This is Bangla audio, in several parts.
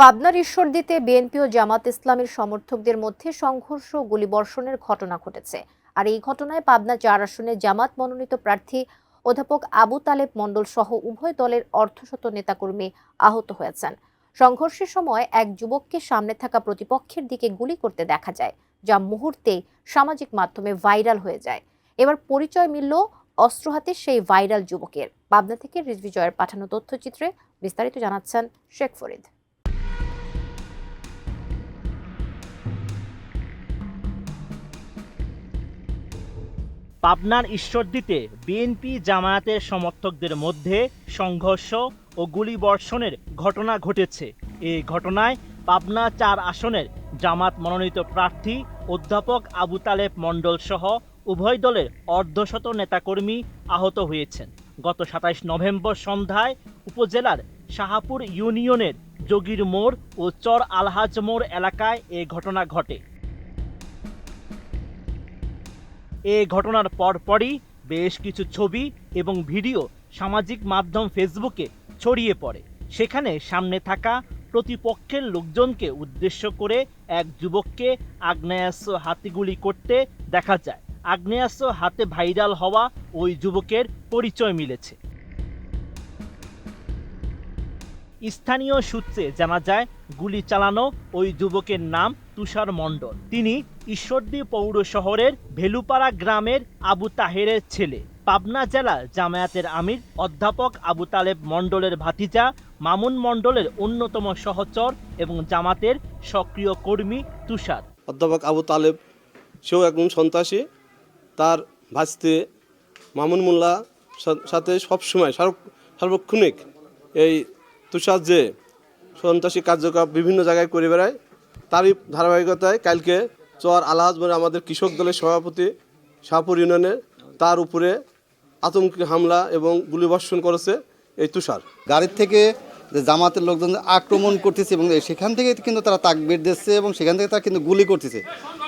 পাবনার ঈশ্বরদীতে বিএনপি ও জামাত ইসলামীর সমর্থকদের মধ্যে সংঘর্ষ ও গুলিবর্ষণের ঘটনা ঘটেছে। আর এই ঘটনায় পাবনা ৪ আসনে জামাত মনোনীত প্রার্থী অধ্যাপক আবু তালেব মণ্ডল সহ উভয় দলের অর্ধশত নেতাকর্মী আহত হয়েছেন। সংঘর্ষের সময় এক যুবককে সামনে থাকা প্রতিপক্ষের দিকে গুলি করতে দেখা যায়, যা মুহূর্তেই সামাজিক মাধ্যমে ভাইরাল হয়ে যায়। এবার পরিচয় মিলল অস্ত্র হাতে সেই ভাইরাল যুবকের। পাবনা থেকে রিজভী জয়ের পাঠানো তথ্যচিত্রে বিস্তারিত জানাচ্ছেন শেখ ফরিদ। পাবনার ঈশ্বরদীতে বিএনপি জামায়াতের সমর্থকদের মধ্যে সংঘর্ষ ও গুলিবর্ষণের ঘটনা ঘটেছে। এই ঘটনায় পাবনা ৪ আসনের জামাত মনোনীত প্রার্থী অধ্যাপক আবু তালেব মণ্ডল সহ উভয় দলের অর্ধশত নেতাকর্মী আহত হয়েছেন। গত ২৭ নভেম্বর সন্ধ্যায় উপজেলার শাহাপুর ইউনিয়নের যোগীর মোড় ও চর আলহাজ মোড় এলাকায় এ ঘটনা ঘটে। এ ঘটনার পরপরই বেশ কিছু ছবি এবং ভিডিও সামাজিক মাধ্যম ফেসবুকে ছড়িয়ে পড়ে। সেখানে সামনে থাকা প্রতিপক্ষের লোকজনকে উদ্দেশ্য করে এক যুবককে আগ্নেয়াস্ত্র হাতে গুলি করতে দেখা যায়। আগ্নেয়াস্ত্র হাতে ভাইরাল হওয়া ওই যুবকের পরিচয় মিলেছে। স্থানীয় সূত্রে জানা যায়, গুলি চালানো ওই যুবকের নাম তুষার মণ্ডল। তিনি ঈশ্বরদী পৌর শহরের ভেলুপাড়া গ্রামের আবু তাহেরের ছেলে। পাবনা জেলা জামায়াতের আমির অধ্যাপক আবু তালেব মণ্ডলের ভাতিজা মামুন মণ্ডলের অন্যতম সহচর এবং জামাতের সক্রিয় কর্মী তুষার। অধ্যাপক আবু তালেব সেও একজন সন্ত্রাসী। তার ভাস্তে মামুন মোল্লা সাথে সবসময় সার্বক্ষণিক এই তুষার যে সন্ত্রাসী কার্যকলাপ বিভিন্ন জায়গায় করে বেড়ায়, তারই ধারাবাহিকতায় কালকে চর আলহাজ মোড়ে আমাদের কৃষক দলের সভাপতি শাহপুর ইউনিয়নের তার উপরে আতঙ্কিক হামলা এবং গুলিবর্ষণ করেছে এই তুষার। গাড়ির থেকে যে জামাতের লোকজন আক্রমণ করতেছে এবং সেখান থেকে কিন্তু তারা তাকবীর দিচ্ছে এবং সেখান থেকে তারা কিন্তু গুলি করতেছে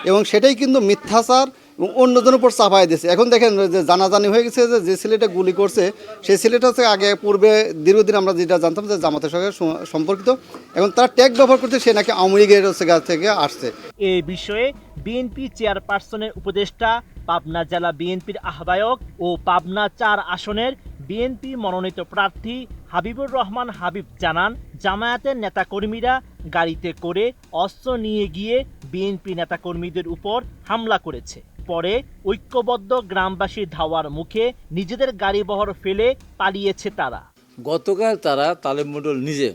এবং সেটাই কিন্তু মিথ্যাচার এবং অন্যজনের উপর চাপাই দিচ্ছে। এখন দেখেন যে জানাজানি হয়ে গেছে যে ছেলেটা গুলি করছে সেই ছেলেটা হচ্ছে আগে পূর্বে দীর্ঘদিন আমরা যেটা জানতাম যে জামাতের সঙ্গে সম্পর্কিত, এখন তার ট্যাগ ব্যবহার করতে সে নাকি আওয়ামী লীগের গাছ থেকে আসছে। এ বিষয়ে বিএনপি চেয়ারপারসনের উপদেষ্টা, পাবনা জেলা বিএনপির আহ্বায়ক ও পাবনা ৪ আসনের বিএনপি মনোনীত প্রার্থী হাবিবুর রহমান হাবিব জানান, জামায়াতের নেতাকর্মীরা গাড়িতে করে অস্ত্র নিয়ে গিয়ে বিএনপি নেতাকর্মীদের উপর হামলা করেছে। পরে ঐক্যবদ্ধ গ্রামবাসীর ধাওয়ার মুখে নিজেদের গাড়িবহর ফেলে পালিয়েছে তারা। গতকাল তারা তালেব মণ্ডল নিজে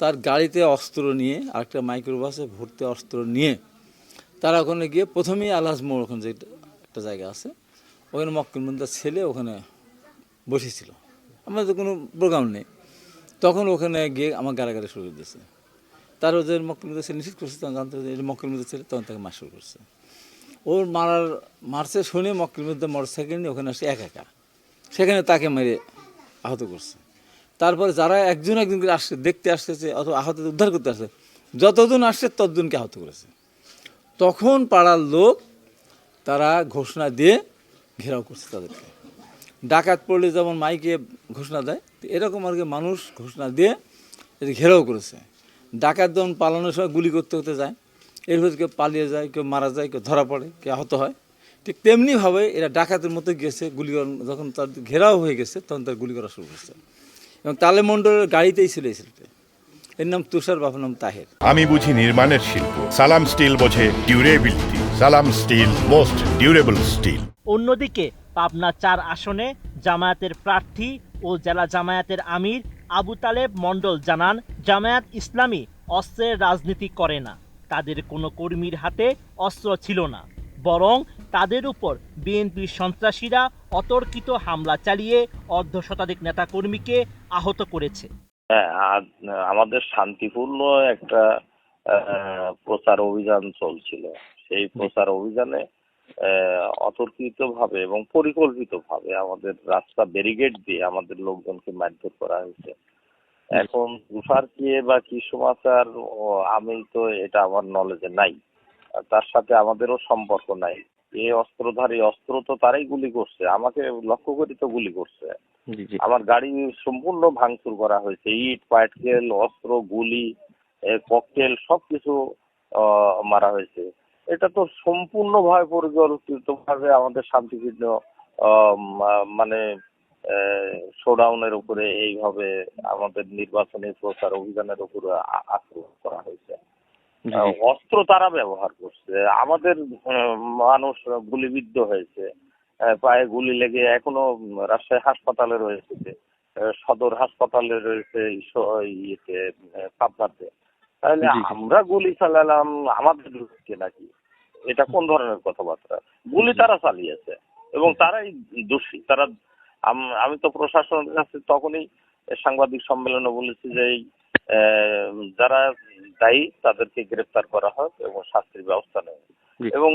তার গাড়িতে অস্ত্র নিয়ে আরেকটা মাইক্রোবাসে ভর্তি অস্ত্র নিয়ে তারা ওখানে গিয়ে প্রথমেই আলহাজ মোড়, ওখানে যে একটা জায়গা আছে ওখানে মক্কেল মুন্দার ছেলে ওখানে বসেছিল, আমাদের কোনো প্রোগ্রাম নেই। তখন ওখানে গিয়ে আমার গাড়াগাড়ি শুরু করে দিয়েছে। তার ওদের মক্কেল মুন্দার ছেলে নিশ্চিত করছে, তখন জানতে যে মক্কেল মুন্দার ছেলে, তখন তাকে মার শুরু করছে। ওর মারছে শুনে মক্কেল মুন্দার মোটরসাইকেল নিয়ে ওখানে আসে একা, সেখানে তাকে মেরে আহত করছে। তারপরে যারা একজন করে আসছে, দেখতে আসতেছে অথবা আহত উদ্ধার করতে আসছে, যতজন আসছে ততজনকে আহত করেছে। তখন পাড়ার লোক তারা ঘোষণা দিয়ে ঘেরাও করছে তাদেরকে। ডাকাত পড়লে যেমন মাইকে ঘোষণা দেয়, এরকম আর কি মানুষ ঘোষণা দিয়ে ঘেরাও করেছে। ডাকাত যখন পালানোর সময় গুলি করতে যায়, এরপর কেউ পালিয়ে যায়, কেউ মারা যায়, কেউ ধরা পড়ে, কেউ আহত হয়। ঠিক তেমনিভাবে এরা ডাকাতের মতো গেছে, গুলি যখন তার ঘেরাও হয়ে গেছে তখন তার গুলি করা শুরু করছে। এবং তালেব মণ্ডলের গাড়িতেই ছিল এই ছেলেটা। এর নাম তুষার, বাবার নাম তাহের। আমি বুঝি নির্মাণের শিল্প, সালাম স্টিল বোঝে ডিউরেবিলিটি। সালাম স্টিল, মোস্ট ডিউরেবল স্টিল। অন্যদিকে পাবনা ৪ আসনে জামায়াতের প্রার্থী ও জেলা জামায়াতের আমির আবু তালেব মণ্ডল জানান, জামায়াত ইসলামী অস্ত্রের রাজনীতি করে না। তাদের কোনো কর্মীর হাতে অস্ত্র ছিল না, বরং তাদের উপর বিএনপির সন্ত্রাসীরা অতর্কিত হামলা চালিয়ে অর্ধশতাধিক নেতাকর্মীকে আহত করেছে। আমাদের শান্তিপূর্ণ একটা প্রচার অভিযান চলছিল। সেই প্রচার অভিযানে অতর্কিতভাবে এবং পরিকল্পিতভাবে আমাদের রাস্তা ব্যারিকেড দিয়ে আমাদের লোকজনকে মারধর করা হয়েছে। এখন তুষার কে বা কি সমাচার আমি তো এটা আমার নলেজে নাই, তার সাথে আমাদেরও সম্পর্ক নাই। এই অস্ত্রধারী অস্ত্র তো তারাই গুলি করছে, আমাকে লক্ষ্য করে তো গুলি করছে। আমার গাড়ি সম্পূর্ণ ভাঙচুর করা হয়েছে, ইট পাটকেল অস্ত্র গুলি ককটেল সবকিছু মারা হয়েছে। এটা তো সম্পূর্ণভাবে পরিকল্পিতভাবে আমাদের শান্তিপূর্ণ মানে শোডাউনের উপরে এইভাবে আমাদের নির্বাচনী প্রচার অভিযানের উপরে আক্রমণ করা হয়েছে। অস্ত্র তারা ব্যবহার করছে, আমাদের মানুষ গুলিবিদ্ধ হয়েছে, পায়ে গুলি লেগে এখনো রাজশাহী হাসপাতালে রয়েছে, সদর হাসপাতালে রয়েছে, ইয়েতে পাবনাতে। তাহলে আমরা গুলি চালালাম আমাদের লোককে নাকি? এটা কোন ধরনের কথাবার্তা? গুলি তারা চালিয়েছে এবং তারাই দোষী। তারা আমি তো প্রশাসনের কাছে তখনই সাংবাদিক সম্মেলনে বলেছি যে যারা দায়ী তাদেরকে গ্রেফতার করা হোক এবং শাস্তির ব্যবস্থা নেওয়া। এবং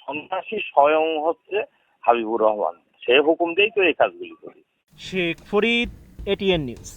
সন্ত্রাসী স্বয়ং হচ্ছে হাবিবুর রহমান, সে হুকুম দিয়েই তো এই কাজগুলি করি। Sheikh Farid, ATN news.